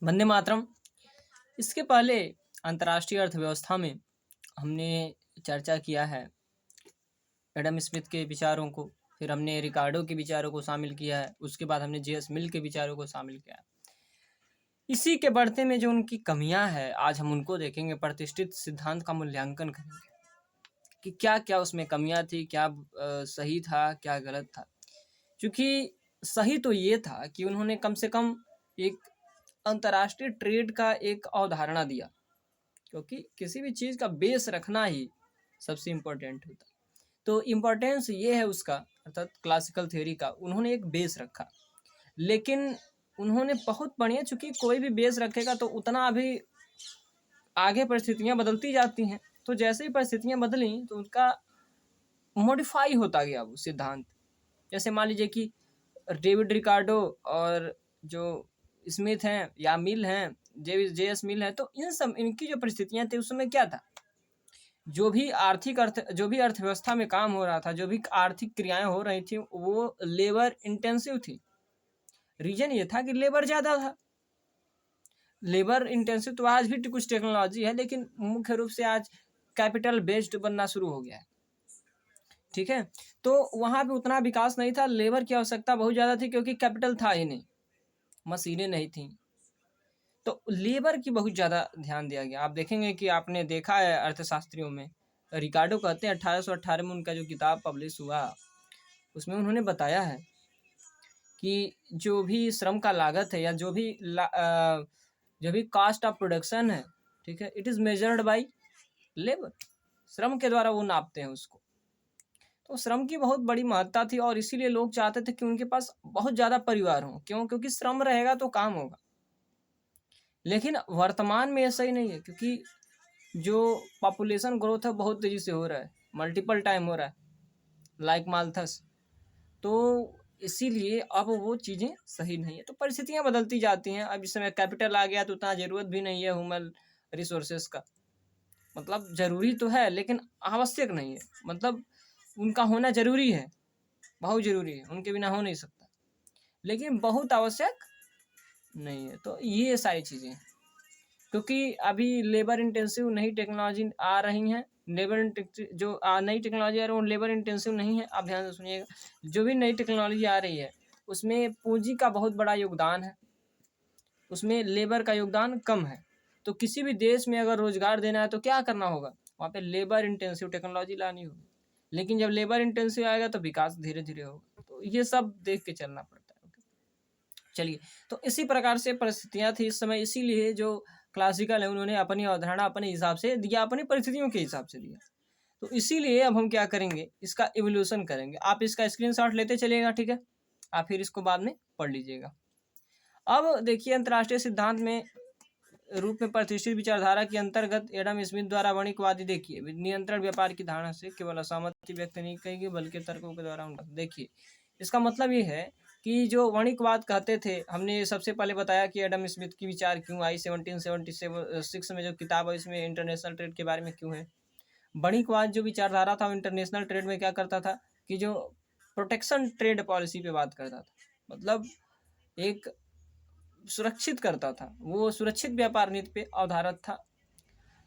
वंदे मातरम। इसके पहले अंतर्राष्ट्रीय अर्थव्यवस्था में हमने चर्चा किया है एडम स्मिथ के विचारों को, फिर हमने रिकार्डो के विचारों को शामिल किया है, उसके बाद हमने जे एस मिल के विचारों को शामिल किया है। इसी के बढ़ते में जो उनकी कमियां हैं आज हम उनको देखेंगे, प्रतिष्ठित सिद्धांत का मूल्यांकन करेंगे कि क्या क्या उसमें कमियां थी, क्या सही था, क्या गलत था। क्योंकि सही तो ये था कि उन्होंने कम से कम एक अंतर्राष्ट्रीय ट्रेड का एक अवधारणा दिया, क्योंकि किसी भी चीज़ का बेस रखना ही सबसे इम्पोर्टेंट होता है। तो इम्पोर्टेंस ये है उसका, अर्थात क्लासिकल थ्योरी का उन्होंने एक बेस रखा, लेकिन उन्होंने बहुत बढ़िया, चूँकि कोई भी बेस रखेगा तो उतना अभी आगे परिस्थितियाँ बदलती जाती हैं, तो जैसे ही परिस्थितियाँ बदली तो उनका मॉडिफाई होता गया वो सिद्धांत। जैसे मान लीजिए कि डेविड रिकार्डो और जो स्मिथ हैं या मिल हैं, जे एस मिल है, तो इनकी जो परिस्थितियाँ थी उस समय क्या था, जो भी अर्थव्यवस्था में काम हो रहा था, जो भी आर्थिक क्रियाएं हो रही थी वो लेबर इंटेंसिव थी। रीजन ये था कि लेबर ज़्यादा था। लेबर इंटेंसिव तो आज भी कुछ टेक्नोलॉजी है, लेकिन मुख्य रूप से आज कैपिटल बेस्ड बनना शुरू हो गया है। ठीक है, तो वहाँ पे उतना विकास नहीं था, लेबर की आवश्यकता बहुत ज़्यादा थी क्योंकि कैपिटल था ही नहीं, मशीनें नहीं थी, तो लेबर की बहुत ज़्यादा ध्यान दिया गया। आप देखेंगे कि आपने देखा है अर्थशास्त्रियों में, रिकार्डो कहते हैं 1818 में उनका जो किताब पब्लिश हुआ उसमें उन्होंने बताया है कि जो भी श्रम का लागत है या जो भी कास्ट ऑफ प्रोडक्शन है, ठीक है, it is measured by labour. श्रम के द्वारा वो नापते हैं उसको। तो श्रम की बहुत बड़ी महत्ता थी और इसीलिए लोग चाहते थे कि उनके पास बहुत ज़्यादा परिवार हों। क्यों? क्योंकि श्रम रहेगा तो काम होगा। लेकिन वर्तमान में ऐसा ही नहीं है, क्योंकि जो पॉपुलेशन ग्रोथ है बहुत तेज़ी से हो रहा है, मल्टीपल टाइम हो रहा है, लाइक माल्थस। तो इसीलिए अब वो चीज़ें सही नहीं है, तो परिस्थितियाँ बदलती जाती हैं। अब इस समय कैपिटल आ गया तो उतना ज़रूरत भी नहीं है ह्यूमन रिसोर्सेज का, मतलब ज़रूरी तो है लेकिन आवश्यक नहीं है, मतलब उनका होना ज़रूरी है, बहुत ज़रूरी है, उनके बिना हो नहीं सकता, लेकिन बहुत आवश्यक नहीं है। तो ये सारी चीज़ें हैं, क्योंकि अभी लेबर इंटेंसिव नई टेक्नोलॉजी आ रही हैं, जो नई टेक्नोलॉजी आ रही है वो लेबर इंटेंसिव नहीं है। आप ध्यान से सुनिएगा, जो भी नई टेक्नोलॉजी आ रही है उसमें पूंजी का बहुत बड़ा योगदान है, उसमें लेबर का योगदान कम है। तो किसी भी देश में अगर रोजगार देना है तो क्या करना होगा, वहाँ पे लेबर इंटेंसिव टेक्नोलॉजी लानी होगी। लेकिन जब लेबर इंटेंसिव आएगा तो विकास धीरे धीरे होगा। तो ये सब देख के चलना पड़ता है। चलिए, तो इसी प्रकार से परिस्थितियाँ थी इस समय, इसीलिए जो क्लासिकल है उन्होंने अपनी अवधारणा अपने हिसाब से दिया, अपनी परिस्थितियों के हिसाब से दिया। तो इसीलिए अब हम क्या करेंगे, इसका इवोल्यूशन करेंगे। आप इसका स्क्रीनशॉट लेते चलिएगा, ठीक है, आप फिर इसको बाद में पढ़ लीजिएगा। अब देखिए, अंतर्राष्ट्रीय सिद्धांत में रूप में प्रतिष्ठित विचारधारा के अंतर्गत एडम स्मिथ द्वारा वाणिज्यवादी, देखिए, नियंत्रण व्यापार की धारणा से केवल असहमति व्यक्त नहीं करेगी बल्कि तर्कों के द्वारा उनका, देखिए, इसका मतलब ये है कि जो वाणिज्यवाद कहते थे, हमने सबसे पहले बताया कि एडम स्मिथ की विचार क्यों आई, 1776 में जो किताब है इसमें इंटरनेशनल ट्रेड के बारे में क्यों है। वाणिज्यवाद जो विचारधारा था वो इंटरनेशनल ट्रेड में क्या करता था कि जो प्रोटेक्शन ट्रेड पॉलिसी पे बात करता था, मतलब एक सुरक्षित करता था, वो सुरक्षित व्यापार नीति पे आधारित था।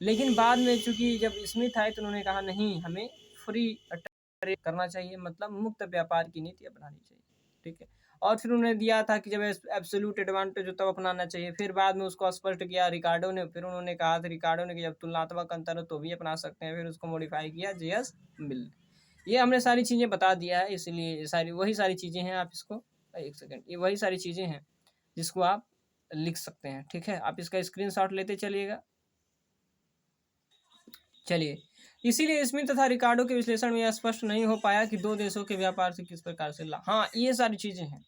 लेकिन बाद में चूंकि जब स्मिथ आए तो उन्होंने कहा नहीं, हमें फ्री ट्रेड करना चाहिए, मतलब मुक्त व्यापार की नीति अपनानी चाहिए, ठीक है। और फिर उन्होंने दिया था कि जब एब्सोल्यूट एडवांटेज हो तब अपनाना चाहिए। फिर बाद में उसको स्पष्ट किया रिकार्डो ने, फिर उन्होंने कहा था रिकार्डो ने कि जब तुलनात्मक अंतर हो तो भी अपना सकते हैं, फिर उसको मॉडिफाई किया जे.एस. मिल। ये हमने सारी चीज़ें बता दिया है, इसलिए वही सारी चीज़ें हैं। आप इसको एक सेकेंड, ये वही सारी चीज़ें हैं जिसको आप लिख सकते हैं, ठीक है। आप इसका स्क्रीनशॉट लेते चलिएगा। चलिए, इसीलिए स्मिथ तथा रिकार्डो के विश्लेषण में यह स्पष्ट नहीं हो पाया कि दो देशों के व्यापार से किस प्रकार से लाभ, हाँ, ये सारी चीज़ें हैं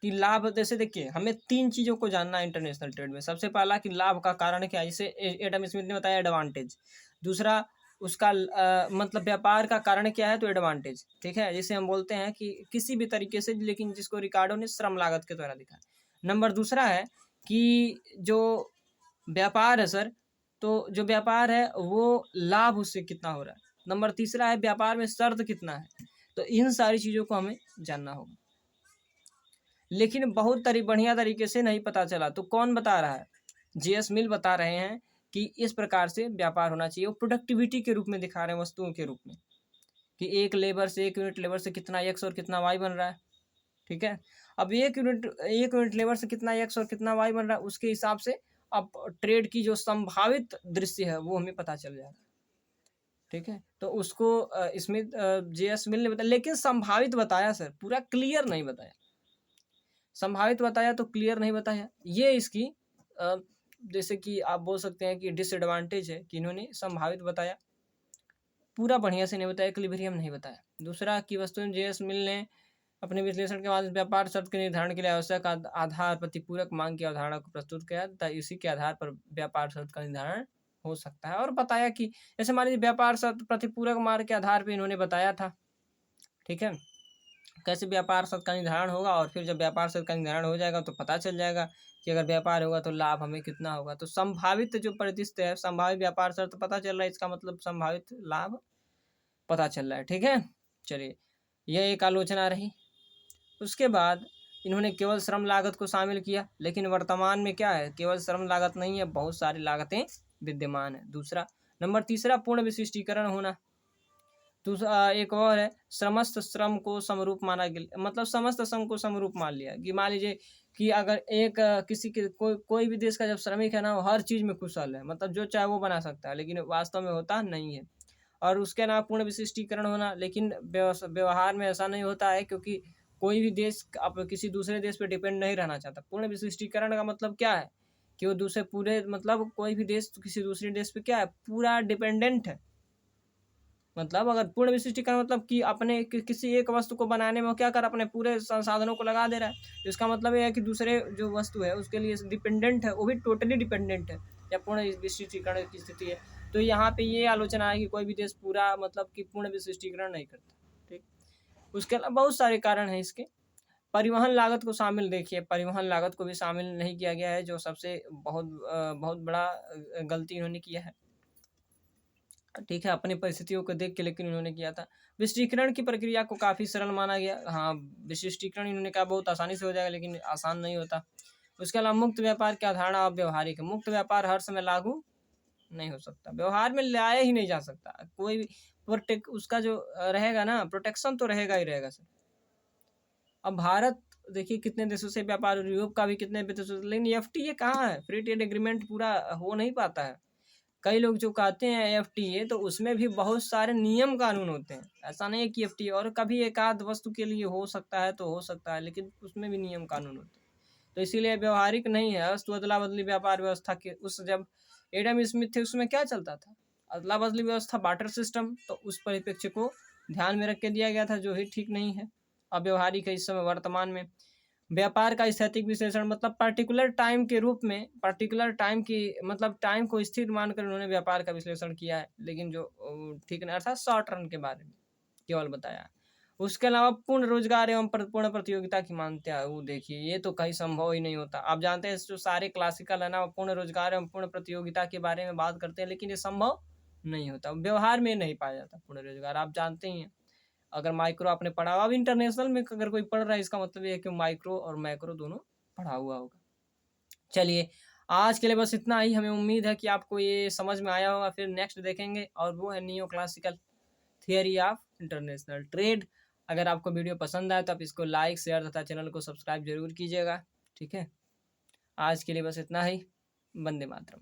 कि लाभ। जैसे देखिए, हमें 3 चीज़ों को जानना है इंटरनेशनल ट्रेड में। सबसे पहला कि लाभ का कारण क्या है, जैसे एडम स्मिथ ने बताया एडवांटेज। दूसरा, उसका मतलब व्यापार का कारण क्या है, तो एडवांटेज, ठीक है, जैसे हम बोलते हैं कि किसी भी तरीके से, लेकिन जिसको रिकार्डो ने श्रम लागत के द्वारा दिखा। नंबर दूसरा है कि जो व्यापार है सर, तो जो व्यापार है वो लाभ उससे कितना हो रहा है। नंबर तीसरा है व्यापार में शर्त कितना है। तो इन सारी चीज़ों को हमें जानना होगा, लेकिन बहुत बढ़िया तरीके से नहीं पता चला। तो कौन बता रहा है, जेएस मिल बता रहे हैं कि इस प्रकार से व्यापार होना चाहिए। वो प्रोडक्टिविटी के रूप में दिखा रहे हैं, वस्तुओं के रूप में, कि एक यूनिट लेबर से कितना एक्स और कितना वाई बन रहा है। ठीक है, अब एक यूनिट लेबर से कितना एक्स और कितना वाई बन रहा है, उसके हिसाब से अब ट्रेड की जो संभावित दृश्य है वो हमें पता चल जाएगा। ठीक है, तो उसको स्मिथ जेएस मिल ने बताया, लेकिन संभावित बताया सर, पूरा क्लियर नहीं बताया। संभावित बताया तो क्लियर नहीं बताया। ये इसकी जैसे कि आप बोल सकते हैं कि डिसएडवांटेज है कि इन्होंने संभावित बताया, पूरा बढ़िया से नहीं बताया, इक्विलिब्रियम नहीं बताया। दूसरा कि वस्तुतः जेएस मिल ने अपने विश्लेषण के बाद व्यापार शर्त के निर्धारण के लिए आवश्यक आधार प्रतिपूरक मांग की अवधारणा को प्रस्तुत किया तथा इसी के आधार पर व्यापार शर्त का निर्धारण हो सकता है। और बताया कि जैसे मान लीजिए व्यापार शर्त प्रतिपूरक मार्ग के आधार पर इन्होंने बताया था। ठीक है, कैसे व्यापार शर्त का निर्धारण होगा, और फिर जब व्यापार शर्त का निर्धारण हो जाएगा तो पता चल जाएगा कि अगर व्यापार होगा तो लाभ हमें कितना होगा। तो संभावित जो परिदृश्य है, संभावित व्यापार शर्त पता चल रहा है, इसका मतलब संभावित लाभ पता चल रहा है। ठीक है, चलिए यह एक आलोचना रही। उसके बाद इन्होंने केवल श्रम लागत को शामिल किया, लेकिन वर्तमान में क्या है, केवल श्रम लागत नहीं है, बहुत सारी लागतें विद्यमान है। दूसरा नंबर तीसरा पूर्ण विशिष्टीकरण होना। दूसरा एक और है, समस्त श्रम को समरूप माना गया, मतलब समस्त श्रम को समरूप मान लिया कि मान लीजिए कि अगर एक किसी के कोई भी देश का जब श्रमिक है ना, वो हर चीज में कुशल है, मतलब जो चाहे वो बना सकता है, लेकिन वास्तव में होता नहीं है। और उसके अलावा पूर्ण विशिष्टीकरण होना, लेकिन व्यवहार में ऐसा नहीं होता है, क्योंकि कोई भी देश अब किसी दूसरे देश पे डिपेंड नहीं रहना चाहता। पूर्ण विशिष्टीकरण का मतलब क्या है कि वो दूसरे पूरे, मतलब कोई भी देश किसी दूसरे देश पे क्या है, पूरा डिपेंडेंट है। मतलब अगर पूर्ण विशिष्टीकरण मतलब कि अपने किसी एक वस्तु को बनाने में क्या कर अपने पूरे संसाधनों को लगा दे रहा है, इसका मतलब ये है कि दूसरे जो वस्तु है उसके लिए डिपेंडेंट है, वो भी टोटली डिपेंडेंट है, या पूर्ण विशिष्टीकरण की स्थिति है। तो यहाँ पे ये आलोचना है कि कोई भी देश पूरा मतलब कि पूर्ण विशिष्टीकरण नहीं करता। ठीक, उसके अलावा बहुत सारे कारण हैं इसके। परिवहन लागत को शामिल, देखिए परिवहन लागत को भी शामिल नहीं किया गया है, जो सबसे बहुत बड़ा गलती इन्होंने किया है। ठीक है, अपनी परिस्थितियों को देख के लेकिन इन्होंने किया था। विशिष्टीकरण की प्रक्रिया को काफ़ी सरल माना गया। हाँ, विशिष्टीकरण इन्होंने कहा बहुत आसानी से हो जाएगा, लेकिन आसान नहीं होता। उसके अलावा मुक्त व्यापार की अवधारणा व्यावहारिक है। मुक्त व्यापार हर समय लागू नहीं हो सकता, व्यवहार में लाया ही नहीं जा सकता। कोई भी उसका जो रहेगा ना, प्रोटेक्शन तो रहेगा ही रहेगा सर। अब भारत देखिए कितने देशों से व्यापार, यूरोप का भी कितने देशों से, लेकिन एफटीए कहाँ है, फ्री ट्रेड एग्रीमेंट पूरा हो नहीं पाता है। कई लोग जो कहते हैं एफटीए, तो उसमें भी बहुत सारे नियम कानून होते हैं। ऐसा नहीं है कि एफटीए, और कभी एक आध वस्तु के लिए हो सकता है तो हो सकता है, लेकिन उसमें भी नियम कानून होते हैं। तो इसीलिए व्यवहारिक नहीं है। अस्तु अदला बदली व्यापार व्यवस्था के उस जब एडम स्मिथ थे उसमें क्या चलता था, अदला बदली व्यवस्था, बार्टर सिस्टम, तो उस परिप्रेक्ष्य को ध्यान में रख के दिया गया था, जो ही ठीक नहीं है, अव्यवहारिक है इस समय वर्तमान में। व्यापार का स्थैतिक विश्लेषण, मतलब पर्टिकुलर टाइम के रूप में, पर्टिकुलर टाइम की मतलब टाइम को स्थिर मानकर उन्होंने व्यापार का विश्लेषण किया है, लेकिन जो ठीक नहीं, अर्थात शॉर्ट रन के बारे में केवल बताया। उसके अलावा पूर्ण रोजगार एवं पूर्ण प्रतियोगिता की मान्यता है, वो देखिए ये तो कहीं संभव ही नहीं होता। आप जानते हैं जो सारे क्लासिकल है ना, पूर्ण रोजगार एवं पूर्ण प्रतियोगिता के बारे में बात करते हैं, लेकिन ये संभव नहीं होता, व्यवहार में नहीं पाया जाता पूर्ण रोजगार। आप जानते ही हैं, अगर माइक्रो आपने पढ़ा, अब इंटरनेशनल में अगर कोई पढ़ रहा है, इसका मतलब ये है कि माइक्रो और मैक्रो दोनों पढ़ा हुआ होगा। चलिए आज के लिए बस इतना ही। हमें उम्मीद है कि आपको ये समझ में आया होगा। फिर नेक्स्ट देखेंगे, और वो है neo classical theory of international trade. अगर आपको वीडियो पसंद आए तो आप इसको लाइक, शेयर तथा चैनल को सब्सक्राइब जरूर कीजिएगा। ठीक है, आज के लिए बस इतना ही। वंदे मातरम।